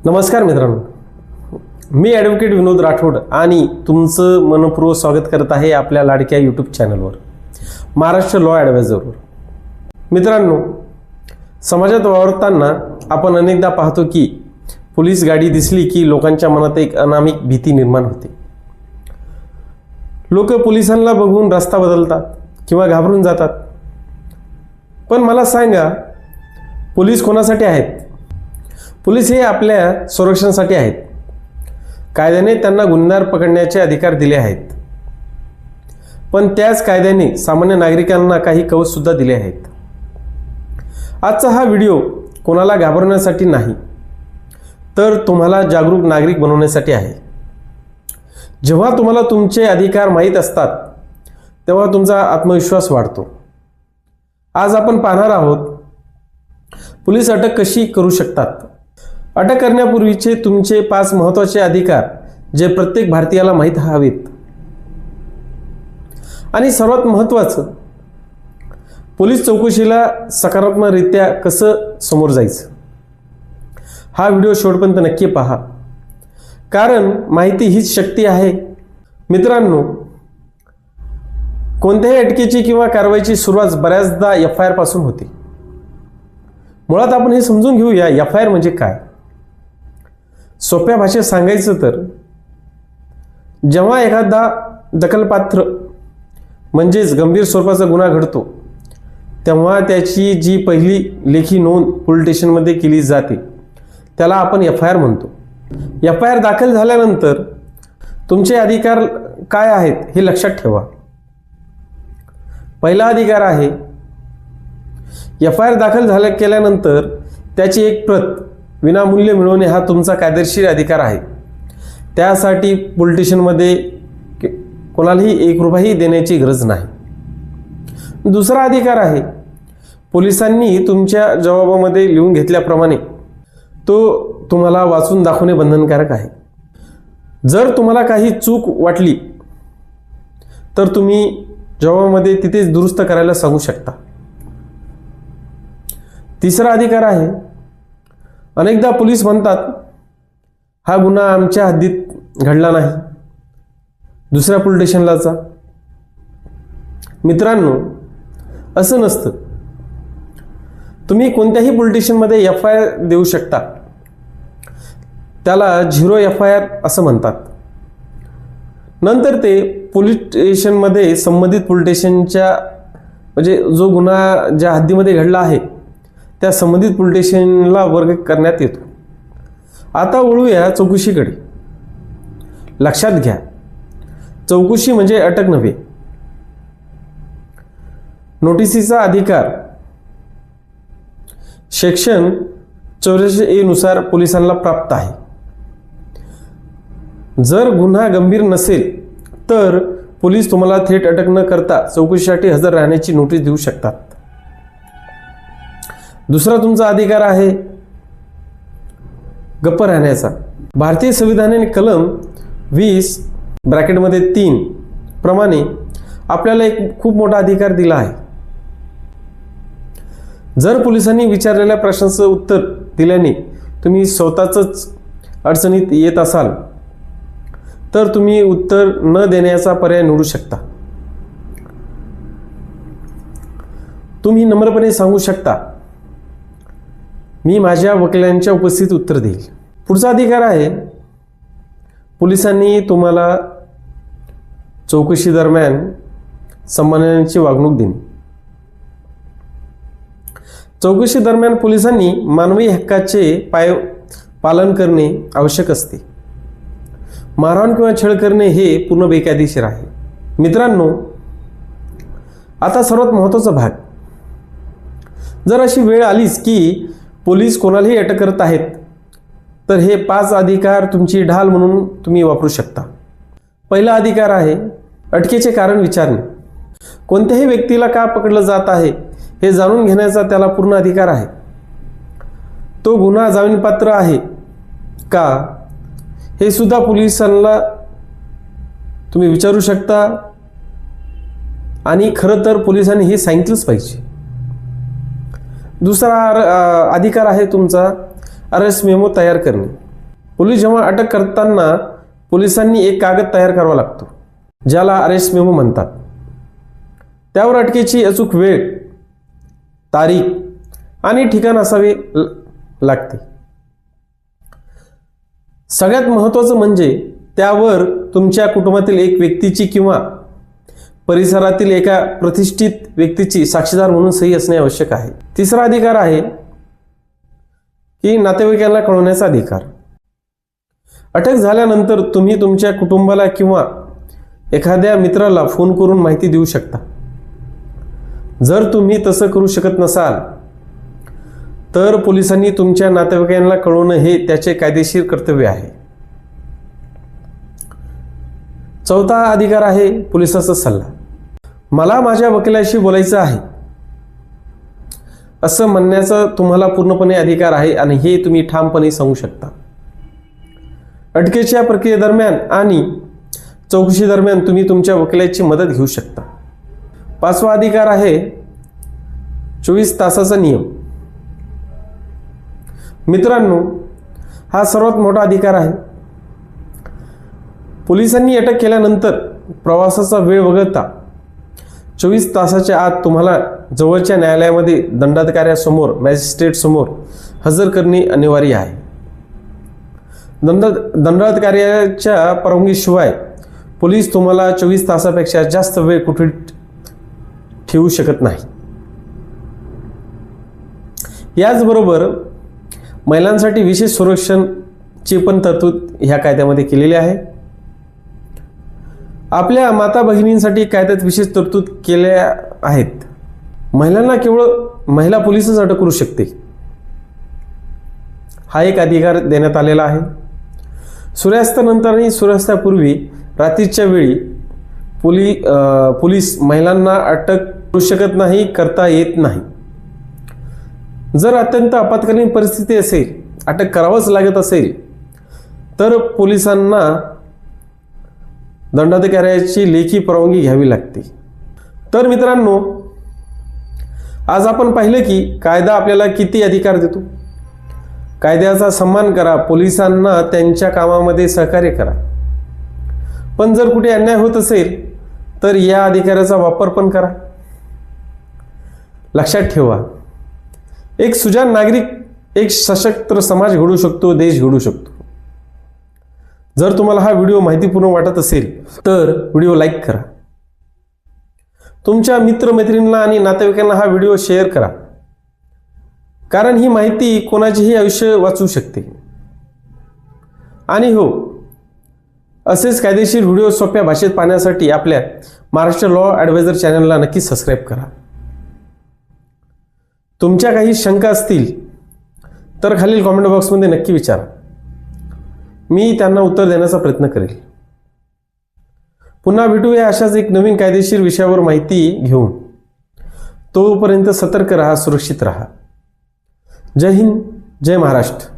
नमस्कार मित्रांनो, मी ॲडव्होकेट विनोद राठोड आणि तुमचं मनपूर्वक स्वागत करत आहे आपल्या लाडक्या यूट्यूब चॅनलवर महाराष्ट्र लॉ ॲडवायझरवर। मित्रांनो, समाजात वावरताना आपण अनेकदा पाहतो की पोलीस गाडी दिसली की लोकांच्या मनात एक अनामिक भीती निर्माण होते। लोक पोलिसांना बघून रस्ता बदलतात किंवा घाबरून जातात। पण मला सांगा, पोलीस कोणासाठी आहेत? पोलीस हे आपल्या संरक्षणासाठी आहेत। कायद्याने त्यांना गुन्हेगार पकडण्याचे अधिकार दिले आहेत, पण त्याच कायद्याने सामान्य नागरिकांना काही कवच सुद्धा दिले आहेत। आजचा हा व्हिडिओ कोणाला घाबरण्यासाठी नाही, तर तुम्हाला जागरूक नागरिक बनवण्यासाठी आहे। जेव्हा तुम्हाला तुमचे अधिकार माहीत असतात तेव्हा तुमचा आत्मविश्वास वाढतो। आज आपण पाहणार आहोत पोलीस अटक कशी करू शकतात। अटक करण्यापूर्वीचे तुमचे 5 महत्त्वाचे अधिकार जे प्रत्येक भारतीयाला माहीत हवेत। आणि सर्वात महत्त्वाचं, पोलीस चौकशीला सकारात्मकरित्या कसं समोर जायचं। हा व्हिडिओ शेवटपर्यंत नक्की पहा, कारण माहिती हीच शक्ती आहे। मित्रांनो, कोणत्याही अटकेची किंवा कारवाईची सुरुवात बऱ्याचदा FIR पासून होते। मुळात आपण हे समजून घेऊया, FIR म्हणजे काय। सोप्या भाषेत सांगायचं तर, जेव्हा एखादा दखलपात्र म्हणजेच गंभीर स्वरूपाचा गुन्हा घडतो तेव्हा त्याची जी पहिली लेखी नोंद पोलीस स्टेशनमध्ये केली जाते त्याला आपण FIR म्हणतो। FIR दाखल झाल्यानंतर तुमचे अधिकार काय आहेत हे लक्षात ठेवा। पहिला अधिकार आहे, FIR दाखल केल्यानंतर त्याची एक प्रत विनामूल्य मिळवणे हा तुमचा कायदेशीर अधिकार आहे। त्यासाठी पोलीस स्टेशनमध्ये कोणालाही 1 रुपयाही देण्याची गरज नाही। दुसरा अधिकार आहे, पोलिसांनी तुमच्या जबाबामध्ये लिहून घेतल्याप्रमाणे तो तुम्हाला वाचून दाखवणे बंधनकारक आहे। जर तुम्हाला काही चूक वाटली तर तुम्ही जबाबामध्ये तिथेच दुरुस्त करायला सांगू शकता। तिसरा अधिकार आहे, अनेकदा पोलीस म्हणतात हा गुन्हा आमच्या हद्दीत घडला नाही, दुसऱ्या पोलीस स्टेशनला जा। मित्रांनो, असं नसतं। तुम्ही कोणत्याही पोलीस स्टेशनमध्ये FIR देऊ शकता, त्याला 0 FIR असं म्हणतात। नंतर ते पोलीस स्टेशनमध्ये संबंधित पोलीस स्टेशनच्या म्हणजे जो गुन्हा ज्या हद्दीमध्ये घडला आहे त्या संबंधित पोलीस स्टेशनला वर्ग करण्यात येतो। आता वळूया चौकशीकडे। लक्षात घ्या, चौकशी म्हणजे अटक नव्हे। नोटिसीचा अधिकार सेक्शन 84A नुसार पोलिसांना प्राप्त आहे। जर गुन्हा गंभीर नसेल तर पोलीस तुम्हाला थेट अटक न करता चौकशीसाठी हजर राहण्याची नोटीस देऊ शकतात। दुसरा तुमचा अधिकार आहे गप्प राहण्याचा। भारतीय संविधानाने कलम 20(3) प्रमाणे आपल्याला एक खूप मोठा अधिकार दिला आहे। जर पोलिसांनी विचारलेल्या प्रश्नाचं उत्तर दिल्याने तुम्ही स्वतःच अडचणीत येत असाल तर तुम्ही उत्तर न देण्याचा पर्याय निवडू शकता। तुम्ही नम्रपणे सांगू शकता, मी माझ्या वकिलांच्या उपस्थितीत उत्तर देईल। पुढचा अधिकार आहे, पोलिसांनी तुम्हाला चौकशी दरम्यान सन्मानाची वागणूक देणे। चौकशी दरम्यान पोलिसांनी मानवी हक्काचे पालन करणे आवश्यक असते। मारहाण किंवा छळ करणे हे पूर्ण बेकायदेशीर आहे। मित्रांनो, आता सर्वात महत्त्वाचा भाग, जर अशी वेळ आलीच की पोलीस कोणालाही अटक करत आहेत तर हे 5 अधिकार तुमची ढाल म्हणून तुम्ही वापरू शकता। पहिला अधिकार आहे अटकेचे कारण विचारणे। कोणत्याही व्यक्तीला का पकडलं जात आहे हे जाणून घेण्याचा त्याला पूर्ण अधिकार आहे। तो गुन्हा जामीनपात्र आहे का हे सुद्धा पोलिसांना तुम्ही विचारू शकता, आणि खरं तर पोलिसांनी हे सांगितलंच पाहिजे। दुसरा अधिकार आहे तुमचा अरेस्ट मेमो तयार करणे। पोलीस जेव्हा अटक करताना पोलिसांनी एक कागद तयार करावा लागतो, ज्याला अरेस्ट मेमो म्हणतात. त्यावर अटकेची अचूक वेळ, तारीख आणि ठिकाण असावे लागते. सगळ्यात महत्त्वाचं म्हणजे त्यावर तुमच्या कुटुंबातील एक व्यक्तीची किंवा परिसरातील एका प्रतिष्ठित व्यक्तीची साक्षीदार म्हणून सही असणे आवश्यक आहे. तिसरा अधिकार आहे की नातेवाईकांना कळवण्याचा अधिकार. अटक झाल्यानंतर तुम्ही तुमच्या कुटुंबाला किंवा एखाद्या मित्राला फोन करून माहिती देऊ शकता. जर तुम्ही तसं करू शकत नसाल तर पोलिसांनी तुमच्या नातेवाईकांना कळवणं हे त्याचे कायदेशीर कर्तव्य आहे. चौथा अधिकार आहे पोलिसाचा सल्ला. मला माझ्या वकिलाशी बोलायचं आहे असं म्हणण्याचा तुम्हाला पूर्णपणे अधिकार आहे आणि हे तुम्ही ठामपणे सांगू शकता. अटकेच्या प्रक्रियेदरम्यान आणि चौकशी दरम्यान तुम्ही तुमच्या वकिलाची मदत घेऊ शकता. पाचवा अधिकार आहे 24 तासाचा नियम. मित्रांनो, हा सर्वात मोठा अधिकार आहे. पोलिसांनी अटक केल्यानंतर प्रवासाचा वेळ वगळता 24 तासाच्या आत तुम्हाला जवळच्या न्यायालयामध्ये दंडाधिकाऱ्यासमोर, मॅजिस्ट्रेट समोर हजर करणे अनिवार्य आहे. दंडाधिकाऱ्याच्या परवानगीशिवाय पोलीस तुम्हाला 24 तासापेक्षा जास्त वेळ कुठे ठेवू शकत नाही. याचबरोबर महिलांसाठी विशेष संरक्षणची पण तरतूद ह्या कायद्यामध्ये केलेली आहे. आपल्या माता भगिनींसाठी कायद्यात विशेष तरतूद केल्या आहेत. महिलांना केवळ महिला पोलीसच अटक करू शकते, हा एक अधिकार देण्यात आलेला आहे. सूर्यास्तानंतर आणि सूर्यास्तापूर्वी रात्रीच्या वेळी पोलीस महिलांना अटक करू शकत नाही, करता येत नाही. जर अत्यंत आपत्कालीन परिस्थिती असेल, अटक करावंच लागत असेल तर पोलिसांना दंडाधिकाऱ्याची लेखी परवानगी घ्यावी लागते. तर मित्रांनो, आज आपण पाहिलं की कायदा आपल्याला किती अधिकार देतो. कायद्याचा सन्मान करा, पोलिसांना त्यांच्या कामामध्ये सहकार्य करा. पण जर कुठे अन्याय होत असेल तर या अधिकाराचा वापर पण करा. लक्षात ठेवा, एक सुजाण नागरिक एक सशक्त समाज घडू शकतो, देश घडू शकतो. जर तुम्हाला हा व्हिडिओ माहितीपूर्ण वाटत असेल तर व्हिडिओ लाईक करा. तुमच्या मित्रमैत्रिणींना आणि नातेवाईकांना हा व्हिडिओ शेअर करा, कारण ही माहिती कोणाचेही आयुष्य वाचवू शकते. आणि हो, असेच कायदेशीर व्हिडिओ सोप्या भाषेत पाहण्यासाठी आपल्या महाराष्ट्र लॉ ॲडवायझर चॅनलला नक्की सबस्क्राईब करा. तुमच्या काही शंका असतील तर खालील कॉमेंट बॉक्समध्ये नक्की विचारा, मी त्यांना उत्तर देण्याचा प्रयत्न करेल. पुन्हा भेटूया अशाच एक नवीन कायदेशीर विषयावर माहिती घेऊन. तोपर्यंत सतर्क रहा, सुरक्षित रहा. जय हिंद, जय महाराष्ट्र.